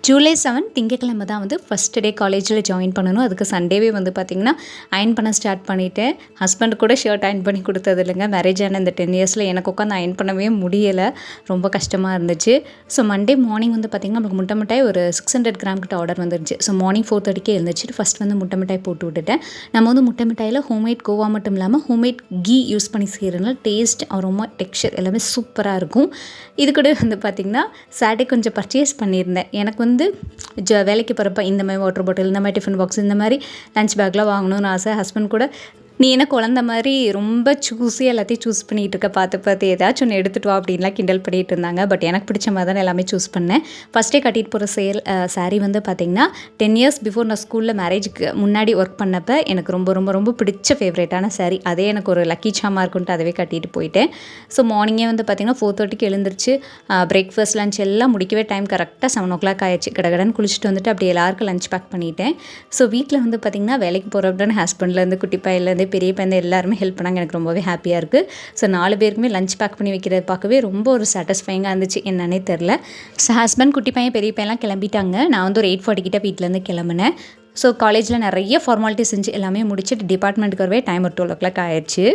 ஜூலை 7 திங்கக்கிழமை தான் வந்து ஃபஸ்ட் டே காலேஜில் ஜாயின் பண்ணணும். அதுக்கு சண்டேவே வந்து பார்த்திங்கன்னா அயர்ன் பண்ண ஸ்டார்ட் பண்ணிவிட்டேன். ஹஸ்பண்ட் கூட ஷர்ட் அயர்ன் பண்ணி கொடுத்தது இல்லைங்க. மேரேஜ் ஆன இந்த 10 இயர்ஸில் எனக்கு உட்காந்து அயர்ன் பண்ணவே முடியலை, ரொம்ப கஷ்டமாக இருந்துச்சு. ஸோ மண்டே மார்னிங் வந்து பார்த்திங்கன்னா நம்மளுக்கு முட்டை மிட்டாய் ஒரு 600 கிராம் கிட்ட ஆர்டர் வந்துருச்சு. ஸோ மார்னிங் 4:30 எழுந்துச்சு. ஃபஸ்ட் வந்து முட்டை மிட்டாய் போட்டு விட்டுட்டேன். நம்ம வந்து முட்டை மிட்டாயில் ஹோம்மேட் கோவா மட்டும் இல்லாமல் ஹோம்மேட் கீ யூஸ் பண்ணி செய்கிறதுனால டேஸ்ட் ரொம்ப டெக்ஸ்சர் எல்லாமே சூப்பராக இருக்கும். இது கூட வந்து பார்த்திங்கன்னா சாட்டர்டே கொஞ்சம் பர்ச்சேஸ் பண்ணியிருந்தேன். எனக்கு வந்து வேலைக்கு போகிறப்ப இந்த மாதிரி வாட்டர் பாட்டில், இந்த மாதிரி டிஃபன் பாக்ஸ், இந்த மாதிரி லஞ்ச் பேக்லாம் வாங்கணும்னு ஆசை. ஹஸ்பண்ட் கூட நீ என்ன குழந்த மாதிரி ரொம்ப சூஸியாக எல்லாத்தையும் சூஸ் பண்ணிகிட்டு இருக்க, பார்த்து ஏதாச்சும் ஒன்று எடுத்துகிட்டு வா அப்படின்லாம் கிண்டல் பண்ணிகிட்டு இருந்தாங்க. பட் எனக்கு பிடிச்ச மாதிரி தான் எல்லாமே சூஸ் பண்ணேன். ஃபஸ்ட்டே கட்டிட்டு போகிற சாரீ வந்து பார்த்திங்கன்னா 10 இயர்ஸ் பிஃபோர் நான் ஸ்கூலில் மேரேஜுக்கு முன்னாடி ஒர்க் பண்ணப்போ எனக்கு ரொம்ப ரொம்ப ரொம்ப பிடிச்ச ஃபேவரேட்டான சாரீ. அதே எனக்கு ஒரு லக்கி சாமாக இருக்குன்ட்டு அதவே கட்டிட்டு போயிட்டேன். ஸோ மார்னிங்கே வந்து பார்த்திங்கன்னா 4:30 எழுந்திரிச்சு பிரேக்ஃபாஸ்ட் லஞ்ச் எல்லாம் முடிக்கவே டைம் கரெக்டாக 7 o'clock ஆயிடுச்சு. கடகடன்னு குளிச்சுட்டு வந்துட்டு அப்படியே எல்லாருக்கும் லஞ்ச் பேக் பண்ணிட்டேன். ஸோ வீட்டில் வந்து பார்த்திங்கன்னா வேலைக்கு போகிறப்ப ஹஸ்பண்ட்லேருந்து குட்டி பையன்லேருந்து பெரிய பையன் எல்லாருமே ஹெல்ப் பண்ணாங்க. எனக்கு ரொம்பவே ஹாப்பியாக இருக்குது. ஸோ 4 பேருக்குமே லஞ்ச் பேக் பண்ணி வைக்கிறது பார்க்கவே ரொம்ப ஒரு சாட்டிஸ்ஃபைங்காக இருந்துச்சு. என்னன்னே தெரில. ஸோ ஹஸ்பண்ட், குட்டி பையன், பெரிய பையன்லாம் கிளம்பிட்டாங்க. நான் வந்து ஒரு 8:40 கிட்ட வீட்டிலேருந்து கிளம்புனேன். ஸோ காலேஜில் நிறைய ஃபார்மாலிட்டி செஞ்சு எல்லாமே முடிச்சுட்டு டிபார்ட்மெண்ட்டுக்கு வரவே டைம் ஒரு 12 o'clock ஆயிடுச்சு.